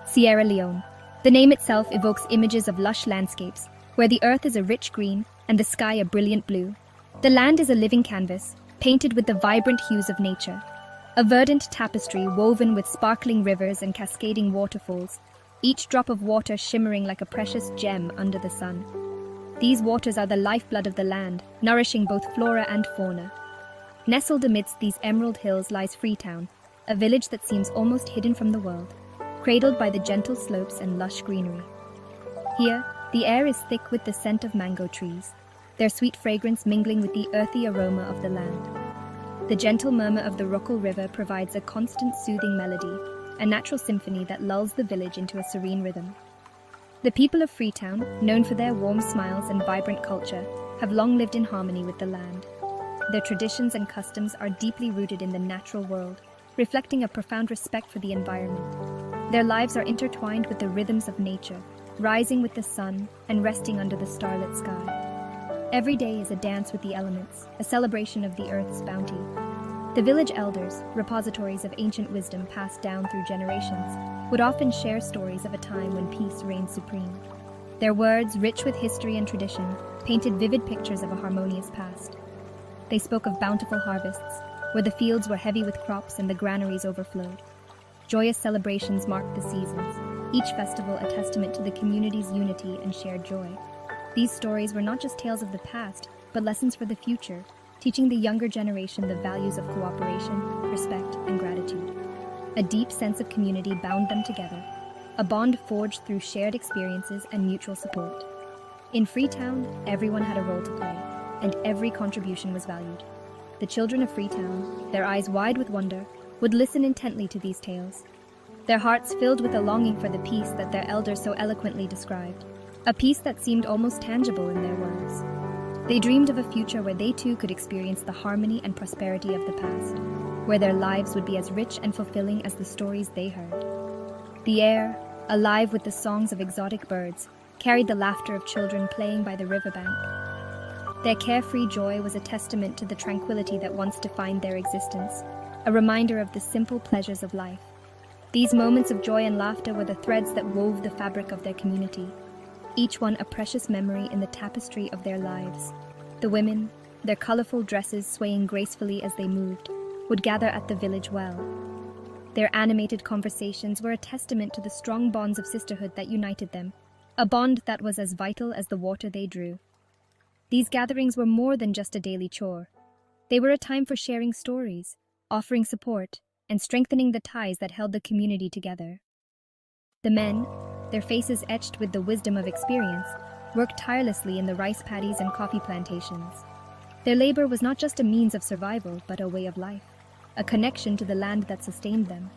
Sierra Leone. The name itself evokes images of lush landscapes, where the earth is a rich green and the sky a brilliant blue. The land is a living canvas, painted with the vibrant hues of nature. A verdant tapestry woven with sparkling rivers and cascading waterfalls, each drop of water shimmering like a precious gem under the sun. These waters are the lifeblood of the land, nourishing both flora and fauna. Nestled amidst these emerald hills lies Freetown, a village that seems almost hidden from the world, cradled by the gentle slopes and lush greenery. Here, the air is thick with the scent of mango trees, their sweet fragrance mingling with the earthy aroma of the land. The gentle murmur of the Rockall River provides a constant soothing melody, a natural symphony that lulls the village into a serene rhythm. The people of Freetown, known for their warm smiles and vibrant culture, have long lived in harmony with the land. Their traditions and customs are deeply rooted in the natural world, reflecting a profound respect for the environment. Their lives are intertwined with the rhythms of nature, rising with the sun and resting under the starlit sky. Every day is a dance with the elements, a celebration of the earth's bounty. The village elders, repositories of ancient wisdom passed down through generations, would often share stories of a time when peace reigned supreme. Their words, rich with history and tradition, painted vivid pictures of a harmonious past. They spoke of bountiful harvests, where the fields were heavy with crops and the granaries overflowed. Joyous celebrations marked the seasons, each festival a testament to the community's unity and shared joy. These stories were not just tales of the past, but lessons for the future, teaching the younger generation the values of cooperation, respect, and gratitude. A deep sense of community bound them together, a bond forged through shared experiences and mutual support. In Freetown, everyone had a role to play, and every contribution was valued. The children of Freetown, their eyes wide with wonder, would listen intently to these tales, their hearts filled with a longing for the peace that their elders so eloquently described, a peace that seemed almost tangible in their words. They dreamed of a future where they too could experience the harmony and prosperity of the past, where their lives would be as rich and fulfilling as the stories they heard. The air, alive with the songs of exotic birds, carried the laughter of children playing by the riverbank. Their carefree joy was a testament to the tranquility that once defined their existence, a reminder of the simple pleasures of life. These moments of joy and laughter were the threads that wove the fabric of their community, each one a precious memory in the tapestry of their lives. The women, their colorful dresses swaying gracefully as they moved, would gather at the village well. Their animated conversations were a testament to the strong bonds of sisterhood that united them, a bond that was as vital as the water they drew. These gatherings were more than just a daily chore. They were a time for sharing stories, offering support, and strengthening the ties that held the community together. The men, their faces etched with the wisdom of experience, worked tirelessly in the rice paddies and coffee plantations. Their labor was not just a means of survival, but a way of life, a connection to the land that sustained them.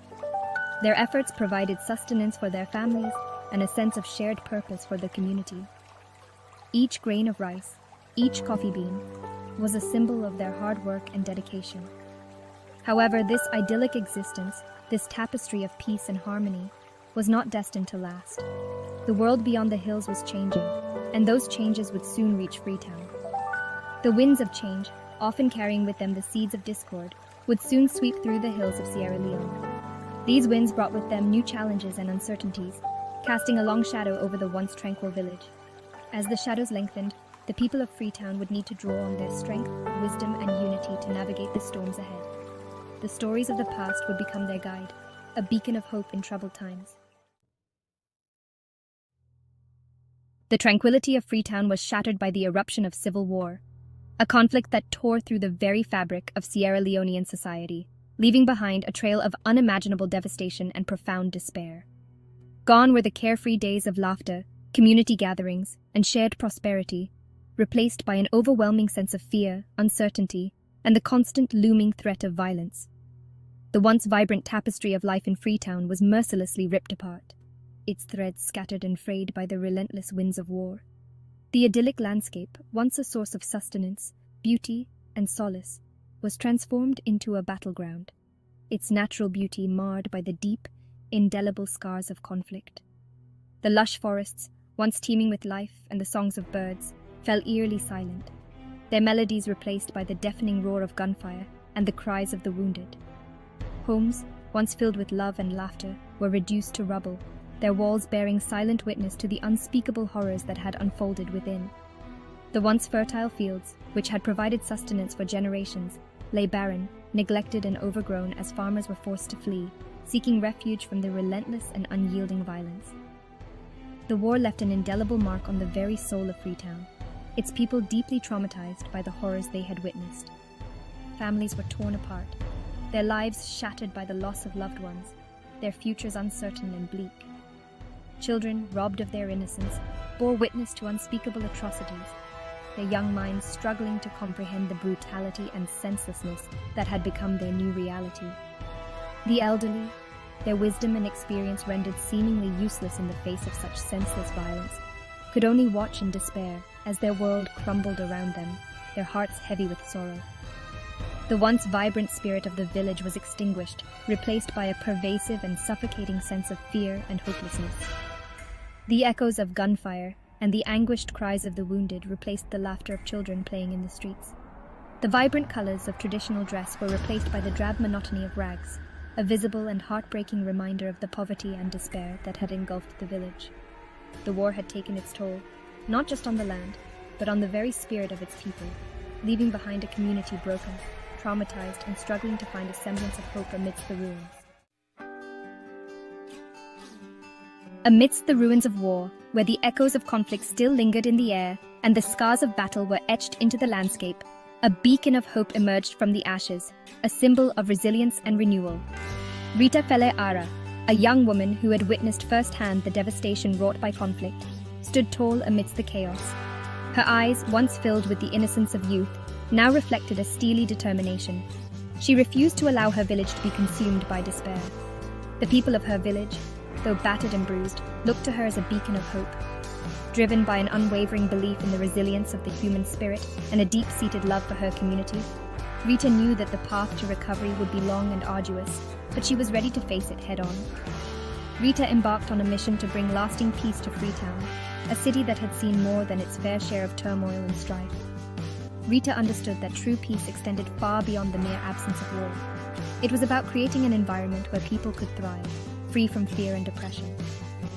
Their efforts provided sustenance for their families and a sense of shared purpose for the community. Each grain of rice, each coffee bean, was a symbol of their hard work and dedication. However, this idyllic existence, this tapestry of peace and harmony, was not destined to last. The world beyond the hills was changing, and those changes would soon reach Freetown. The winds of change, often carrying with them the seeds of discord, would soon sweep through the hills of Sierra Leone. These winds brought with them new challenges and uncertainties, casting a long shadow over the once tranquil village. As the shadows lengthened, the people of Freetown would need to draw on their strength, wisdom, and unity to navigate the storms ahead. The stories of the past would become their guide, a beacon of hope in troubled times. The tranquility of Freetown was shattered by the eruption of civil war, a conflict that tore through the very fabric of Sierra Leonean society, leaving behind a trail of unimaginable devastation and profound despair. Gone were the carefree days of laughter, community gatherings, and shared prosperity, replaced by an overwhelming sense of fear, uncertainty, and the constant looming threat of violence. The once vibrant tapestry of life in Freetown was mercilessly ripped apart, its threads scattered and frayed by the relentless winds of war. The idyllic landscape, once a source of sustenance, beauty, and solace, was transformed into a battleground, its natural beauty marred by the deep, indelible scars of conflict. The lush forests, once teeming with life and the songs of birds, fell eerily silent, their melodies replaced by the deafening roar of gunfire and the cries of the wounded. Homes, once filled with love and laughter, were reduced to rubble, their walls bearing silent witness to the unspeakable horrors that had unfolded within. The once fertile fields, which had provided sustenance for generations, lay barren, neglected and overgrown as farmers were forced to flee, seeking refuge from the relentless and unyielding violence. The war left an indelible mark on the very soul of Freetown, its people deeply traumatized by the horrors they had witnessed. Families were torn apart, their lives shattered by the loss of loved ones, their futures uncertain and bleak. Children, robbed of their innocence, bore witness to unspeakable atrocities, their young minds struggling to comprehend the brutality and senselessness that had become their new reality. The elderly, their wisdom and experience rendered seemingly useless in the face of such senseless violence, could only watch in despair as their world crumbled around them, their hearts heavy with sorrow. The once vibrant spirit of the village was extinguished, replaced by a pervasive and suffocating sense of fear and hopelessness. The echoes of gunfire and the anguished cries of the wounded replaced the laughter of children playing in the streets. The vibrant colors of traditional dress were replaced by the drab monotony of rags, a visible and heartbreaking reminder of the poverty and despair that had engulfed the village. The war had taken its toll, not just on the land, but on the very spirit of its people, leaving behind a community broken, traumatized, and struggling to find a semblance of hope amidst the ruins. Amidst the ruins of war, where the echoes of conflict still lingered in the air and the scars of battle were etched into the landscape, a beacon of hope emerged from the ashes, a symbol of resilience and renewal. Rita Felleh Arah, a young woman who had witnessed firsthand the devastation wrought by conflict, stood tall amidst the chaos. Her eyes, once filled with the innocence of youth, now reflected a steely determination. She refused to allow her village to be consumed by despair. The people of her village, though battered and bruised, looked to her as a beacon of hope. Driven by an unwavering belief in the resilience of the human spirit and a deep-seated love for her community, Rita knew that the path to recovery would be long and arduous, but she was ready to face it head-on. Rita embarked on a mission to bring lasting peace to Freetown, a city that had seen more than its fair share of turmoil and strife. Rita understood that true peace extended far beyond the mere absence of war. It was about creating an environment where people could thrive, free from fear and oppression.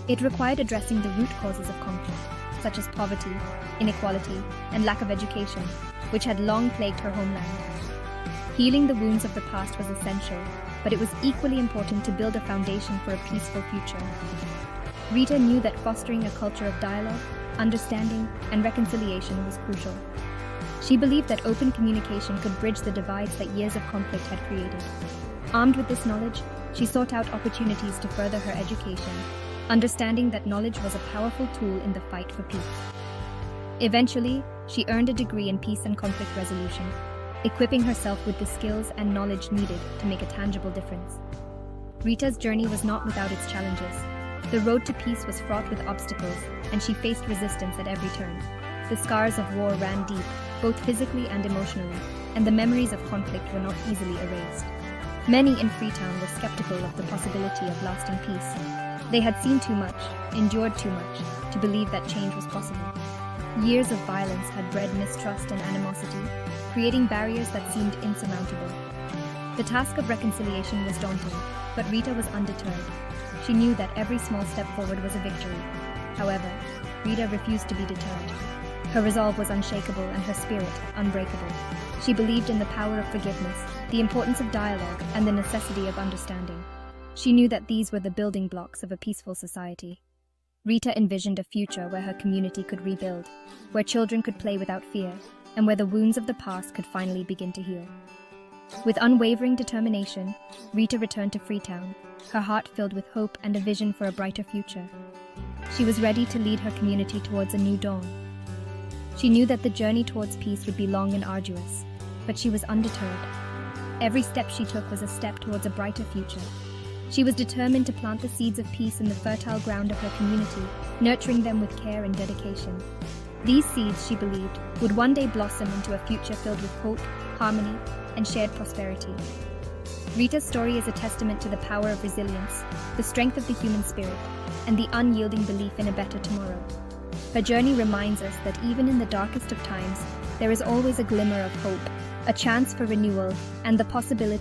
It required addressing the root causes of conflict, such as poverty, inequality, and lack of education, which had long plagued her homeland. Healing the wounds of the past was essential, but it was equally important to build a foundation for a peaceful future. Rita knew that fostering a culture of dialogue, understanding, and reconciliation was crucial. She believed that open communication could bridge the divides that years of conflict had created. Armed with this knowledge, she sought out opportunities to further her education, understanding that knowledge was a powerful tool in the fight for peace. Eventually, she earned a degree in peace and conflict resolution, equipping herself with the skills and knowledge needed to make a tangible difference. Rita's journey was not without its challenges. The road to peace was fraught with obstacles, and she faced resistance at every turn. The scars of war ran deep, both physically and emotionally, and the memories of conflict were not easily erased. Many in Freetown were skeptical of the possibility of lasting peace. They had seen too much, endured too much, to believe that change was possible. Years of violence had bred mistrust and animosity, creating barriers that seemed insurmountable. The task of reconciliation was daunting, but Rita was undeterred. She knew that every small step forward was a victory. However, Rita refused to be deterred. Her resolve was unshakable and her spirit unbreakable. She believed in the power of forgiveness, the importance of dialogue, and the necessity of understanding. She knew that these were the building blocks of a peaceful society. Rita envisioned a future where her community could rebuild, where children could play without fear, and where the wounds of the past could finally begin to heal. With unwavering determination, Rita returned to Freetown, her heart filled with hope and a vision for a brighter future. She was ready to lead her community towards a new dawn. She knew that the journey towards peace would be long and arduous, but she was undeterred. Every step she took was a step towards a brighter future. She was determined to plant the seeds of peace in the fertile ground of her community, nurturing them with care and dedication. These seeds, she believed, would one day blossom into a future filled with hope, harmony, and shared prosperity. Rita's story is a testament to the power of resilience, the strength of the human spirit, and the unyielding belief in a better tomorrow. Her journey reminds us that even in the darkest of times, there is always a glimmer of hope, a chance for renewal, and the possibility